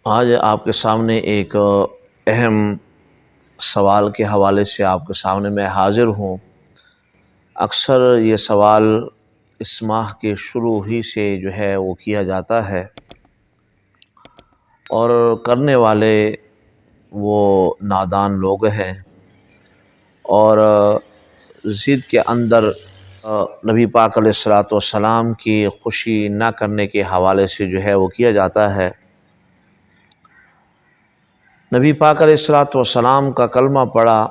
آج آپ کے سامنے ایک اہم سوال کے حوالے سے آپ کے سامنے میں حاضر ہوں۔ اکثر یہ سوال اس ماہ کے شروع ہی سے جو ہے وہ کیا جاتا ہے، اور کرنے والے وہ نادان لوگ ہیں، اور ضد کے اندر نبی پاک علیہ الصلوۃ والسلام کی خوشی نہ کرنے کے حوالے سے جو ہے وہ کیا جاتا ہے۔ نبی پاک علیہ الصلوۃ والسلام کا کلمہ پڑھا،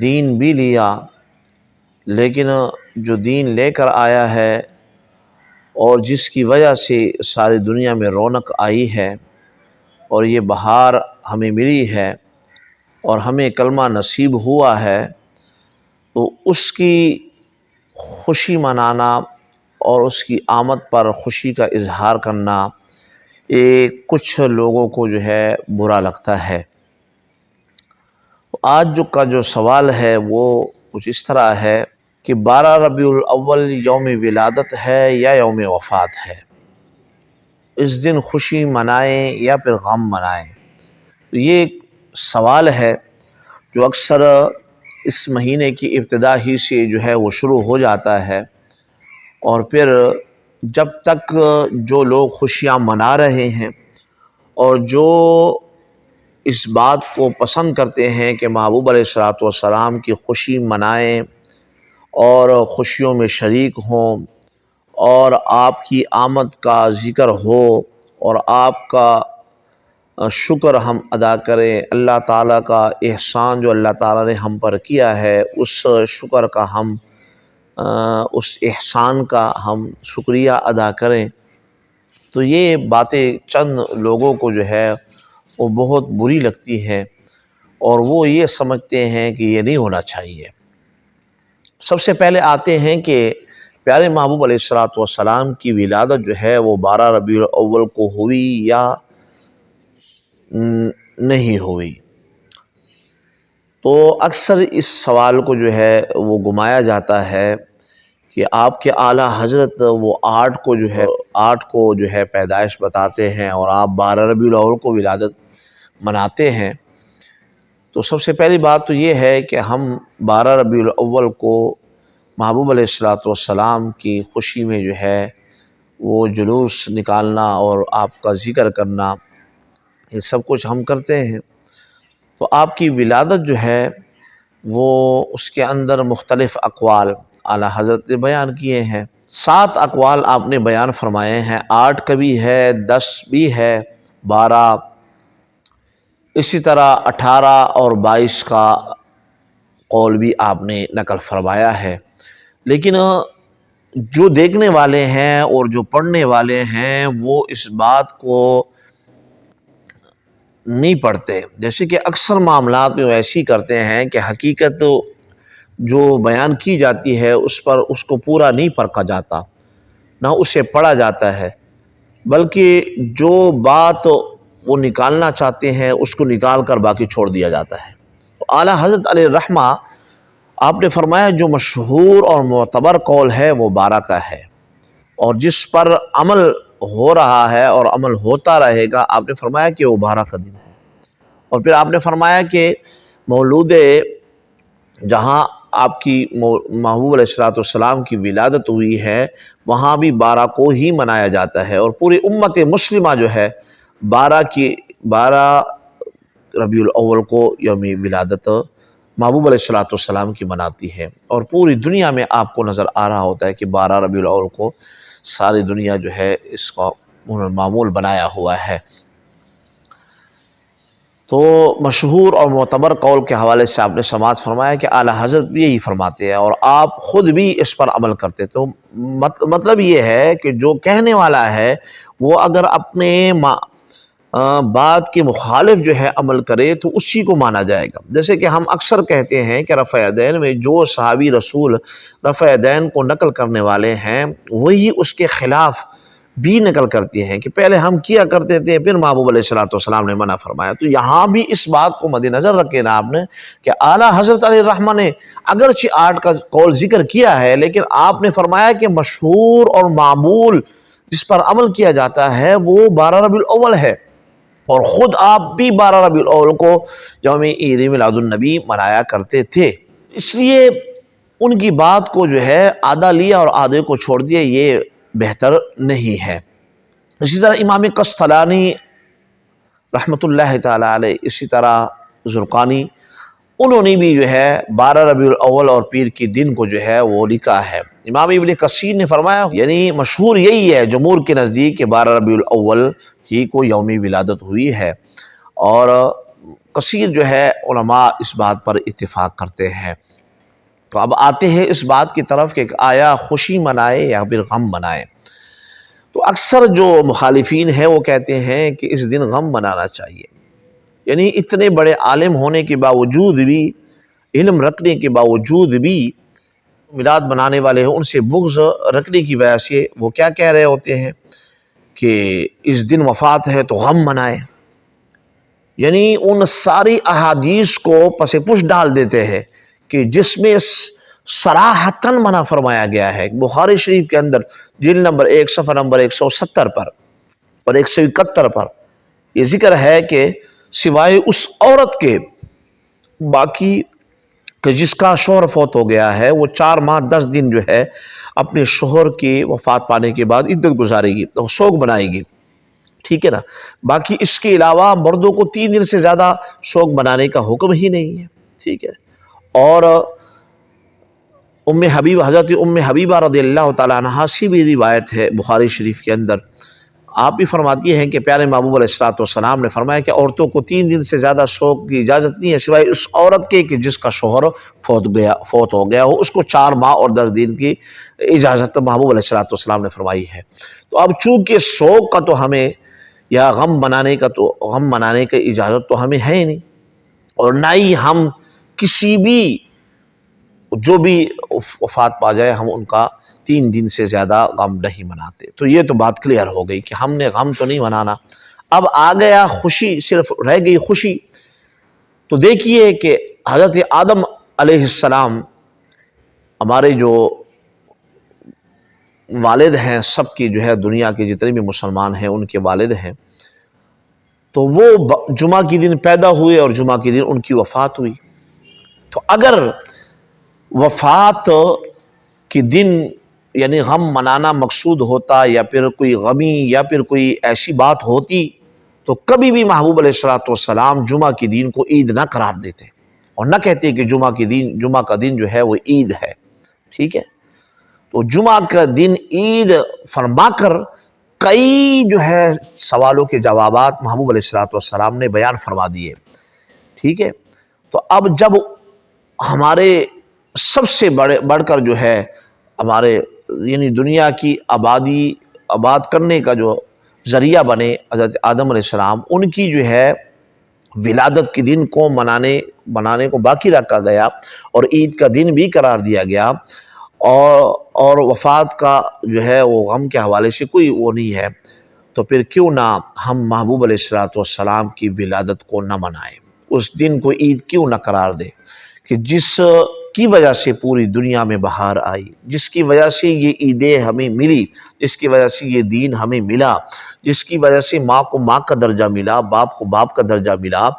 دین بھی لیا، لیکن جو دین لے کر آیا ہے اور جس کی وجہ سے ساری دنیا میں رونق آئی ہے اور یہ بہار ہمیں ملی ہے اور ہمیں کلمہ نصیب ہوا ہے، تو اس کی خوشی منانا اور اس کی آمد پر خوشی کا اظہار کرنا یہ کچھ لوگوں کو جو ہے برا لگتا ہے۔ آج جو سوال ہے وہ کچھ اس طرح ہے کہ 12 ربیع الاول یوم ولادت ہے یا یوم وفات ہے، اس دن خوشی منائیں یا پھر غم منائیں؟ تو یہ ایک سوال ہے جو اکثر اس مہینے کی ابتدا ہی سے جو ہے وہ شروع ہو جاتا ہے، اور پھر جب تک جو لوگ خوشیاں منا رہے ہیں اور جو اس بات کو پسند کرتے ہیں کہ محبوب علیہ الصلوۃ والسلام کی خوشی منائیں اور خوشیوں میں شریک ہوں اور آپ کی آمد کا ذکر ہو اور آپ کا شکر ہم ادا کریں، اللہ تعالیٰ کا احسان جو اللہ تعالیٰ نے ہم پر کیا ہے اس شکر کا ہم اس احسان کا ہم شکریہ ادا کریں، تو یہ باتیں چند لوگوں کو جو ہے وہ بہت بری لگتی ہیں اور وہ یہ سمجھتے ہیں کہ یہ نہیں ہونا چاہیے۔ سب سے پہلے آتے ہیں کہ پیارے محبوب علیہ الصلوۃ والسلام کی ولادت جو ہے وہ 12 ربیع الاول کو ہوئی یا نہیں ہوئی۔ تو اکثر اس سوال کو جو ہے وہ گھمایا جاتا ہے کہ آپ کے اعلیٰ حضرت وہ 8 کو جو ہے پیدائش بتاتے ہیں اور آپ 12 ربیع الاول کو ولادت مناتے ہیں۔ تو سب سے پہلی بات تو یہ ہے کہ ہم 12 ربیع الاول کو محبوب علیہ الصلوۃ والسلام کی خوشی میں جو ہے وہ جلوس نکالنا اور آپ کا ذکر کرنا یہ سب کچھ ہم کرتے ہیں۔ تو آپ کی ولادت جو ہے وہ اس کے اندر مختلف اقوال اعلیٰ حضرت نے بیان کیے ہیں۔ 7 اقوال آپ نے بیان فرمائے ہیں، 8 کا بھی ہے، 10 بھی ہے، 12، اسی طرح 18 اور 22 کا قول بھی آپ نے نقل فرمایا ہے۔ لیکن جو دیکھنے والے ہیں اور جو پڑھنے والے ہیں وہ اس بات کو نہیں پڑھتے، جیسے کہ اکثر معاملات میں وہ ایسی کرتے ہیں کہ حقیقت جو بیان کی جاتی ہے اس کو پورا نہیں پرکھا جاتا، نہ اسے پڑھا جاتا ہے، بلکہ جو بات وہ نکالنا چاہتے ہیں اس کو نکال کر باقی چھوڑ دیا جاتا ہے۔ تو اعلیٰ حضرت علیہ الرحمہ آپ نے فرمایا جو مشہور اور معتبر قول ہے وہ 12 کا ہے، اور جس پر عمل ہو رہا ہے اور عمل ہوتا رہے گا، آپ نے فرمایا کہ وہ 12 کا دن ہے۔ اور پھر آپ نے فرمایا کہ مولود جہاں آپ کی محبوب علیہ الصلوۃ والسلام کی ولادت ہوئی ہے وہاں بھی 12 کو ہی منایا جاتا ہے، اور پوری امت مسلمہ جو ہے 12 ربیع الاول کو یوم ولادت محبوب علیہ الصلوۃ والسلام کی مناتی ہے، اور پوری دنیا میں آپ کو نظر آ رہا ہوتا ہے کہ 12 ربیع الاول کو ساری دنیا جو ہے اس کا معمول بنایا ہوا ہے۔ تو مشہور اور معتبر قول کے حوالے سے آپ نے سماعت فرمایا کہ اعلیٰ حضرت بھی یہی فرماتے ہیں اور آپ خود بھی اس پر عمل کرتے۔ تو مطلب یہ ہے کہ جو کہنے والا ہے وہ اگر اپنے بات کے مخالف جو ہے عمل کرے تو اسی کو مانا جائے گا۔ جیسے کہ ہم اکثر کہتے ہیں کہ رفع یدین میں جو صحابی رسول رفع یدین کو نقل کرنے والے ہیں وہی اس کے خلاف بھی نقل کرتی ہیں کہ پہلے ہم کیا کرتے تھے پھر محبوب علیہ الصلوۃ والسلام نے منع فرمایا۔ تو یہاں بھی اس بات کو مد نظر رکھے نا آپ نے کہ اعلیٰ حضرت علیہ الرحمہ نے اگرچہ 8 کا قول ذکر کیا ہے لیکن آپ نے فرمایا کہ مشہور اور معمول جس پر عمل کیا جاتا ہے وہ 12 ربیع الاول ہے، اور خود آپ بھی 12 ربیع الاول کو یوم عید میلاد النبی منایا کرتے تھے، اس لیے ان کی بات کو جو ہے آدھا لیا اور آدھے کو چھوڑ دیا، یہ بہتر نہیں ہے۔ اسی طرح امام قسطلانی رحمۃ اللہ تعالی علیہ، اسی طرح زرقانی، انہوں نے بھی جو ہے 12 ربیع الاول اور پیر کے دن کو جو ہے وہ لکھا ہے۔ امام ابن کثیر نے فرمایا، یعنی مشہور یہی ہے جمہور کے نزدیک کہ 12 ربیع الاول ہی کو یوم ولادت ہوئی ہے، اور کثیر جو ہے علماء اس بات پر اتفاق کرتے ہیں۔ تو اب آتے ہیں اس بات کی طرف کہ آیا خوشی منائے یا پھر غم منائے؟ تو اکثر جو مخالفین ہیں وہ کہتے ہیں کہ اس دن غم منانا چاہیے، یعنی اتنے بڑے عالم ہونے کے باوجود بھی، علم رکھنے کے باوجود بھی میلاد منانے والے ہیں ان سے بغض رکھنے کی وجہ سے وہ کیا کہہ رہے ہوتے ہیں کہ اس دن وفات ہے تو غم منائے، یعنی ان ساری احادیث کو پس پش ڈال دیتے ہیں کہ جس میں صراحتاً منع فرمایا گیا ہے۔ بخاری شریف کے اندر جلد نمبر 1 صفحہ نمبر 170 پر اور 171 پر یہ ذکر ہے کہ سوائے اس عورت کے باقی کہ جس کا شوہر فوت ہو گیا ہے وہ 4 ماہ 10 دن جو ہے اپنے شوہر کی وفات پانے کے بعد عدت گزارے گی، سوگ منائے گی، ٹھیک ہے نا۔ باقی اس کے علاوہ مردوں کو 3 دن سے زیادہ سوگ منانے کا حکم ہی نہیں ہے، ٹھیک ہے۔ اور حضرت ام حبیبہ رضی اللہ تعالیٰ عنہا سے بھی روایت ہے بخاری شریف کے اندر، آپ بھی فرماتی ہیں کہ پیارے محبوب علیہ السلام نے فرمایا کہ عورتوں کو 3 دن سے زیادہ سوگ کی اجازت نہیں ہے سوائے اس عورت کے کہ جس کا شوہر فوت ہو گیا ہو، اس کو 4 ماہ اور 10 دن کی اجازت محبوب علیہ السلام نے فرمائی ہے۔ تو اب چونکہ سوگ کا تو ہمیں یا غم منانے کا اجازت تو ہمیں ہے ہی نہیں، اور نہ ہی ہم کسی بھی جو بھی وفات پا جائے ہم ان کا 3 دن سے زیادہ غم نہیں مناتے۔ تو یہ تو بات کلیئر ہو گئی کہ ہم نے غم تو نہیں منانا۔ اب آ گیا خوشی، صرف رہ گئی خوشی۔ تو دیکھیے کہ حضرت آدم علیہ السلام ہمارے جو والد ہیں، سب کی جو ہے دنیا کے جتنے بھی مسلمان ہیں ان کے والد ہیں، تو وہ جمعہ کی دن پیدا ہوئے اور جمعہ کی دن ان کی وفات ہوئی۔ تو اگر وفات کے دن یعنی غم منانا مقصود ہوتا یا پھر کوئی غمی یا پھر کوئی ایسی بات ہوتی تو کبھی بھی محبوب علیہ السلام جمعہ کی دن کو عید نہ قرار دیتے اور نہ کہتے کہ جمعہ کا دن جو ہے وہ عید ہے، ٹھیک ہے۔ تو جمعہ کا دن عید فرما کر کئی جو ہے سوالوں کے جوابات محبوب علیہ السلام نے بیان فرما دیے، ٹھیک ہے۔ تو اب جب ہمارے سب سے بڑھ کر جو ہے ہمارے یعنی دنیا کی آباد کرنے کا جو ذریعہ بنے حضرت آدم علیہ السلام، ان کی جو ہے ولادت کے دن کو منانے کو باقی رکھا گیا اور عید کا دن بھی قرار دیا گیا، اور وفات کا جو ہے وہ غم کے حوالے سے کوئی وہ نہیں ہے، تو پھر کیوں نہ ہم محبوب علیہ السلام کی ولادت کو نہ منائیں، اس دن کو عید کیوں نہ قرار دیں کہ جس کی وجہ سے پوری دنیا میں بہار آئی، جس کی وجہ سے یہ عیدیں ہمیں ملی، جس کی وجہ سے یہ دین ہمیں ملا، جس کی وجہ سے ماں کو ماں کا درجہ ملا، باپ کو باپ کا درجہ ملا،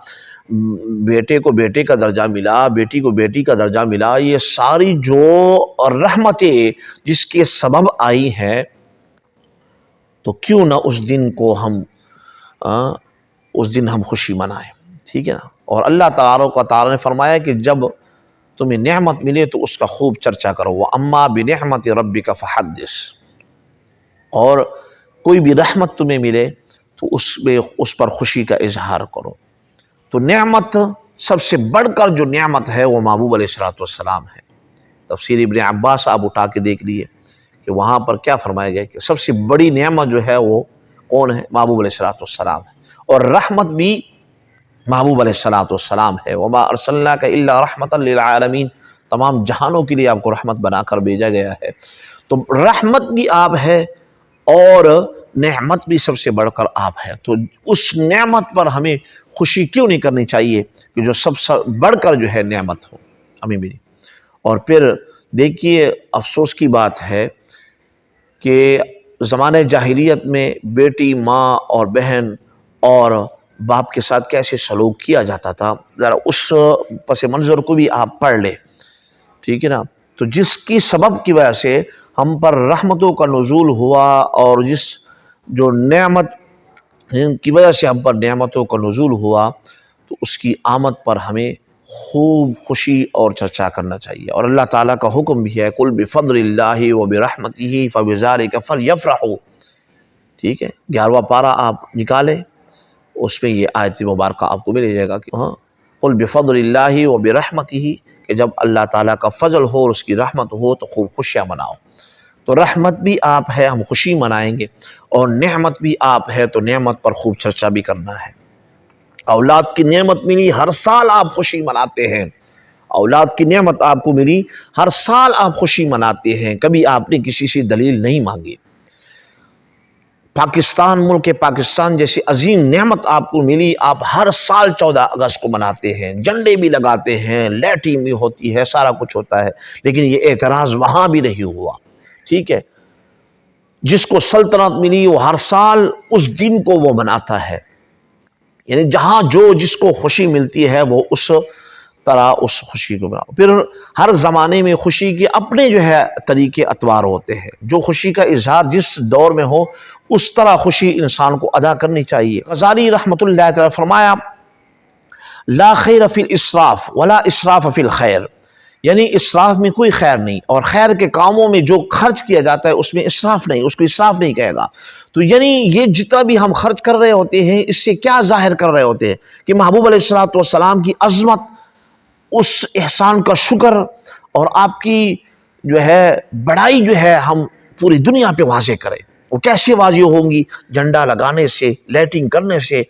بیٹے کو بیٹے کا درجہ ملا، بیٹی کو بیٹی کا درجہ ملا، یہ ساری جو رحمتیں جس کے سبب آئی ہیں، تو کیوں نہ اس دن کو ہم خوشی منائیں، ٹھیک ہے نا۔ اور اللہ تعالیٰ نے فرمایا کہ جب تمہیں نعمت ملے تو اس کا خوب چرچا کرو، وَأَمَّا بِنِعْمَةِ رَبِّكَ فَحَدِّثْ، اور کوئی بھی رحمت تمہیں ملے تو اس پر خوشی کا اظہار کرو۔ تو نعمت سب سے بڑھ کر جو نعمت ہے وہ محبوب علیہ السلام ہے۔ تفسیر ابن عباس آپ اٹھا کے دیکھ لیے کہ وہاں پر کیا فرمایا گیا کہ سب سے بڑی نعمت جو ہے وہ کون ہے؟ محبوب علیہ السلام ہے، اور رحمت بھی محبوب علیہ السلام ہے۔ وَمَا أَرْسَلْنَاكَ إِلَّا رَحْمَةً لِلْعَالَمِينَ، تمام جہانوں کے لیے آپ کو رحمت بنا کر بھیجا گیا ہے۔ تو رحمت بھی آپ ہے اور نعمت بھی سب سے بڑھ کر آپ ہے، تو اس نعمت پر ہمیں خوشی کیوں نہیں کرنی چاہیے کہ جو سب سے بڑھ کر جو ہے نعمت ہو ہمیں ملی۔ اور پھر دیکھیے افسوس کی بات ہے کہ زمانہ جاہلیت میں بیٹی، ماں اور بہن اور باپ کے ساتھ کیسے سلوک کیا جاتا تھا، ذرا اس پس منظر کو بھی آپ پڑھ لیں، ٹھیک ہے نا۔ تو جس کی سبب کی وجہ سے ہم پر رحمتوں کا نزول ہوا، اور جس جو نعمت کی وجہ سے ہم پر نعمتوں کا نزول ہوا، تو اس کی آمد پر ہمیں خوب خوشی اور چرچا کرنا چاہیے۔ اور اللہ تعالیٰ کا حکم بھی ہے، قُلْ بِفَضْلِ اللَّهِ وَبِرَحْمَتِهِ فَبِذَلِكَ فَلْيَفْرَحُوا، ٹھیک ہے۔ 11واں پارہ آپ نکالیں، اس میں یہ آیت مبارکہ آپ کو مل جائے گا کہ قُلْ بِفَضْلِ اللَّهِ وَبِرَحْمَتِهِ، کہ جب اللہ تعالیٰ کا فضل ہو اور اس کی رحمت ہو تو خوب خوشیاں مناؤ۔ تو رحمت بھی آپ ہے، ہم خوشی منائیں گے، اور نعمت بھی آپ ہے تو نعمت پر خوب چرچا بھی کرنا ہے۔ اولاد کی نعمت ملی، ہر سال آپ خوشی مناتے ہیں، اولاد کی نعمت آپ کو ملی، ہر سال آپ خوشی مناتے ہیں، کبھی آپ نے کسی سے دلیل نہیں مانگی۔ پاکستان، ملک پاکستان جیسی عظیم نعمت آپ کو ملی، آپ ہر سال 14 اگست کو مناتے ہیں، جھنڈے بھی لگاتے ہیں، لائٹنگ بھی ہوتی ہے، سارا کچھ ہوتا ہے، لیکن یہ اعتراض وہاں بھی نہیں ہوا، ٹھیک ہے۔ جس کو سلطنت ملی وہ ہر سال اس دن کو وہ مناتا ہے، یعنی جہاں جو جس کو خوشی ملتی ہے وہ اس طرح اس خوشی کو مناؤ۔ پھر ہر زمانے میں خوشی کے اپنے جو ہے طریقے اتوار ہوتے ہیں، جو خوشی کا اظہار جس دور میں ہو اس طرح خوشی انسان کو ادا کرنی چاہیے۔ غزالی رحمۃ اللہ تعالی فرمایا، لا خیر فی الاسراف ولا اسراف فی الخیر، یعنی اسراف میں کوئی خیر نہیں، اور خیر کے کاموں میں جو خرچ کیا جاتا ہے اس میں اسراف نہیں، اس کو اسراف نہیں کہے گا۔ تو یعنی یہ جتنا بھی ہم خرچ کر رہے ہوتے ہیں، اس سے کیا ظاہر کر رہے ہوتے ہیں کہ محبوب علیہ السلام کی عظمت، اس احسان کا شکر اور آپ کی جو ہے بڑائی جو ہے ہم پوری دنیا پہ واضح کریں۔ وہ کیسے واضح ہوں گی؟ جھنڈا لگانے سے، لائٹنگ کرنے سے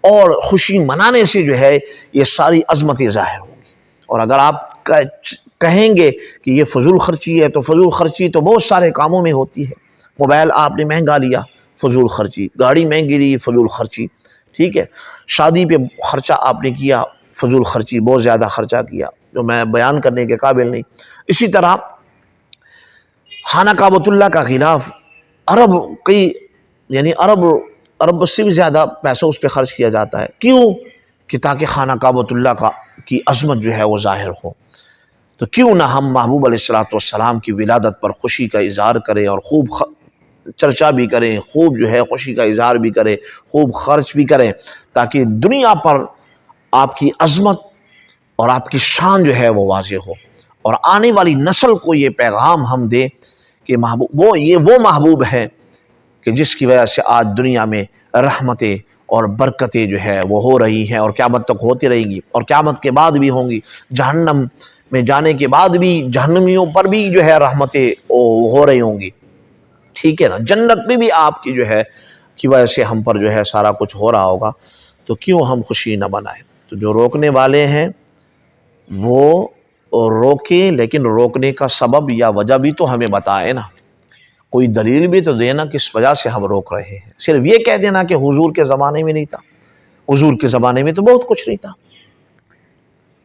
اور خوشی منانے سے جو ہے یہ ساری عظمتیں ظاہر ہوں گی۔ اور اگر آپ کہیں گے کہ یہ فضول خرچی ہے، تو فضول خرچی تو بہت سارے کاموں میں ہوتی ہے۔ موبائل آپ نے مہنگا لیا، فضول خرچی، گاڑی مہنگی لی، فضول خرچی، ٹھیک ہے۔ شادی پہ خرچہ آپ نے کیا، فضول خرچی، بہت زیادہ خرچہ کیا جو میں بیان کرنے کے قابل نہیں۔ اسی طرح خانہ کعبۃ اللہ کا خلاف ارب سے بھی زیادہ پیسہ اس پہ خرچ کیا جاتا ہے، کیوں؟ کہ تاکہ خانہ کعبۃ اللہ کی عظمت جو ہے وہ ظاہر ہو۔ تو کیوں نہ ہم محبوب علیہ السلام کی ولادت پر خوشی کا اظہار کریں، اور خوب چرچا بھی کریں، خوب جو ہے خوشی کا اظہار بھی کریں، خوب خرچ بھی کریں، تاکہ دنیا پر آپ کی عظمت اور آپ کی شان جو ہے وہ واضح ہو، اور آنے والی نسل کو یہ پیغام ہم دیں کہ وہ محبوب ہے کہ جس کی وجہ سے آج دنیا میں رحمتیں اور برکتیں جو ہے وہ ہو رہی ہیں، اور قیامت تک ہوتی رہیں گی، اور قیامت کے بعد بھی ہوں گی۔ جہنم میں جانے کے بعد بھی جہنمیوں پر بھی جو ہے رحمتیں ہو رہی ہوں گی، ٹھیک ہے نا۔ جنت میں بھی آپ کی جو ہے کی وجہ سے ہم پر جو ہے سارا کچھ ہو رہا ہوگا، تو کیوں ہم خوشی نہ منائیں؟ تو جو روکنے والے ہیں وہ روکیں، لیکن روکنے کا سبب یا وجہ بھی تو ہمیں بتائے نا، کوئی دلیل بھی تو دینا کس وجہ سے ہم روک رہے ہیں۔ صرف یہ کہہ دینا کہ حضور کے زمانے میں نہیں تھا، حضور کے زمانے میں تو بہت کچھ نہیں تھا،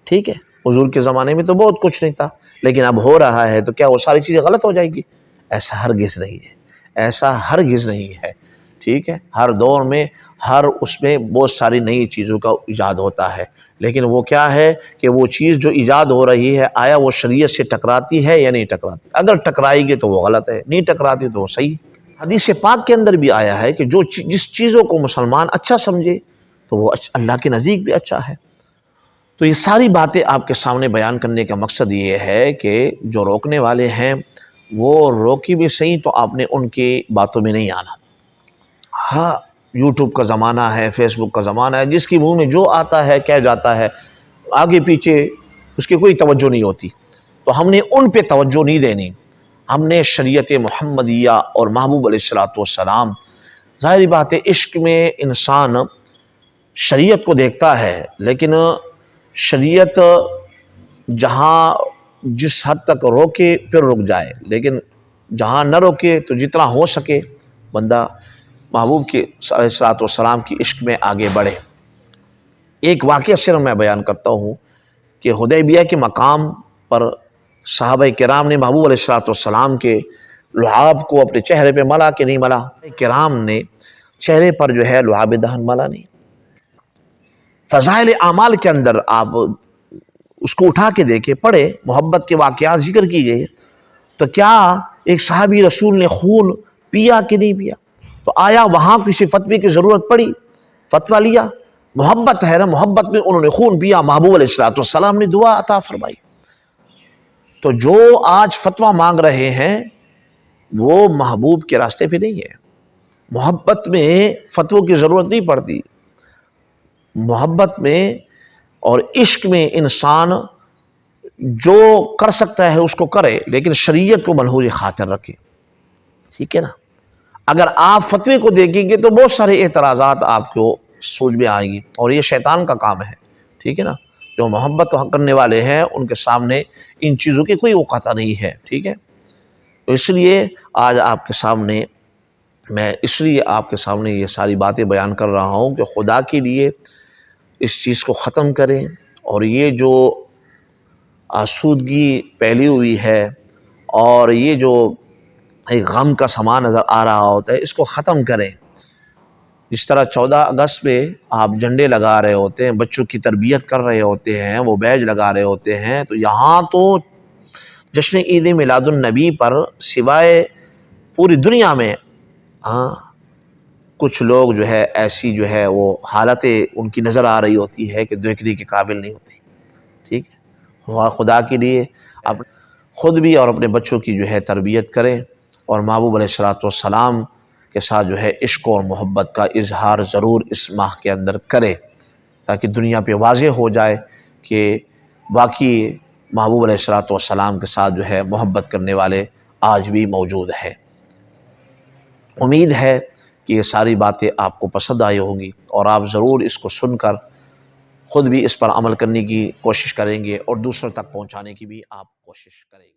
ٹھیک ہے، حضور کے زمانے میں تو بہت کچھ نہیں تھا، لیکن اب ہو رہا ہے تو کیا وہ ساری چیزیں غلط ہو جائے گی؟ ایسا ہرگز نہیں ہے، ایسا ہرگز نہیں ہے، ٹھیک ہے۔ ہر دور میں اس میں بہت ساری نئی چیزوں کا ایجاد ہوتا ہے، لیکن وہ کیا ہے کہ وہ چیز جو ایجاد ہو رہی ہے آیا وہ شریعت سے ٹکراتی ہے یا نہیں ٹکراتی؟ اگر ٹکرائے گی تو وہ غلط ہے، نہیں ٹکراتی تو وہ صحیح۔ حدیث پاک کے اندر بھی آیا ہے کہ جس چیزوں کو مسلمان اچھا سمجھے تو وہ اللہ کے نزدیک بھی اچھا ہے۔ تو یہ ساری باتیں آپ کے سامنے بیان کرنے کا مقصد یہ ہے کہ جو روکنے والے ہیں وہ روکی بھی صحیح، تو آپ نے ان کی باتوں میں نہیں آنا۔ ہاں، یوٹیوب کا زمانہ ہے، فیس بک کا زمانہ ہے، جس کی منہ میں جو آتا ہے کہہ جاتا ہے، آگے پیچھے اس کی کوئی توجہ نہیں ہوتی، تو ہم نے ان پہ توجہ نہیں دینی۔ ہم نے شریعت محمدیہ اور محبوب علیہ السلام، ظاہری بات ہے عشق میں انسان شریعت کو دیکھتا ہے، لیکن شریعت جس حد تک روکے پھر رک جائے، لیکن جہاں نہ روکے تو جتنا ہو سکے بندہ محبوب کے علیہ السلام کی عشق میں آگے بڑھے۔ ایک واقعہ صرف میں بیان کرتا ہوں کہ حدیبیہ کے مقام پر صحابہ کرام نے محبوب علیہ السلام کے لعاب کو اپنے چہرے پہ ملا کہ نہیں ملا؟ کرام نے چہرے پر جو ہے لعاب دہن ملا نہیں، فضائل اعمال کے اندر آپ اس کو اٹھا کے دیکھیں، پڑھے، محبت کے واقعات ذکر کی گئے، تو کیا ایک صحابی رسول نے خون پیا کہ نہیں پیا؟ تو آیا وہاں کسی فتوی کی ضرورت پڑی؟ فتویٰ لیا؟ محبت ہے نا، محبت میں انہوں نے خون پیا، محبوب علیہ السلام نے دعا عطا فرمائی۔ تو جو آج فتویٰ مانگ رہے ہیں وہ محبوب کے راستے پہ نہیں ہے۔ محبت میں فتووں کی ضرورت نہیں پڑتی، محبت میں اور عشق میں انسان جو کر سکتا ہے اس کو کرے، لیکن شریعت کو ملحوظ خاطر رکھے، ٹھیک ہے نا۔ اگر آپ فتوے کو دیکھیں گے تو بہت سارے اعتراضات آپ کو سوچ میں آئیں گی، اور یہ شیطان کا کام ہے، ٹھیک ہے نا۔ جو محبت کرنے والے ہیں ان کے سامنے ان چیزوں کی کوئی اوقات نہیں ہے، ٹھیک ہے۔ تو اس لیے آج آپ کے سامنے یہ ساری باتیں بیان کر رہا ہوں کہ خدا کے لیے اس چیز کو ختم کریں، اور یہ جو آسودگی پھیلی ہوئی ہے اور یہ جو ایک غم کا سما نظر آ رہا ہوتا ہے، اس کو ختم کریں۔ جس طرح 14 اگست پہ آپ جھنڈے لگا رہے ہوتے ہیں، بچوں کی تربیت کر رہے ہوتے ہیں، وہ بیج لگا رہے ہوتے ہیں، تو یہاں تو جشن عید میلاد النبی پر سوائے پوری دنیا میں کچھ لوگ جو ہے ایسی جو ہے وہ حالتیں ان کی نظر آ رہی ہوتی ہے کہ دیکھنے کے قابل نہیں ہوتی، ٹھیک ہے۔ خدا کے لیے آپ خود بھی اور اپنے بچوں کی جو ہے تربیت کریں، اور محبوب علیہ السلام کے ساتھ جو ہے عشق اور محبت کا اظہار ضرور اس ماہ کے اندر کرے، تاکہ دنیا پہ واضح ہو جائے کہ باقی محبوب علیہ السلام کے ساتھ جو ہے محبت کرنے والے آج بھی موجود ہیں۔ امید ہے کہ یہ ساری باتیں آپ کو پسند آئی ہوں گی، اور آپ ضرور اس کو سن کر خود بھی اس پر عمل کرنے کی کوشش کریں گے، اور دوسروں تک پہنچانے کی بھی آپ کوشش کریں گے۔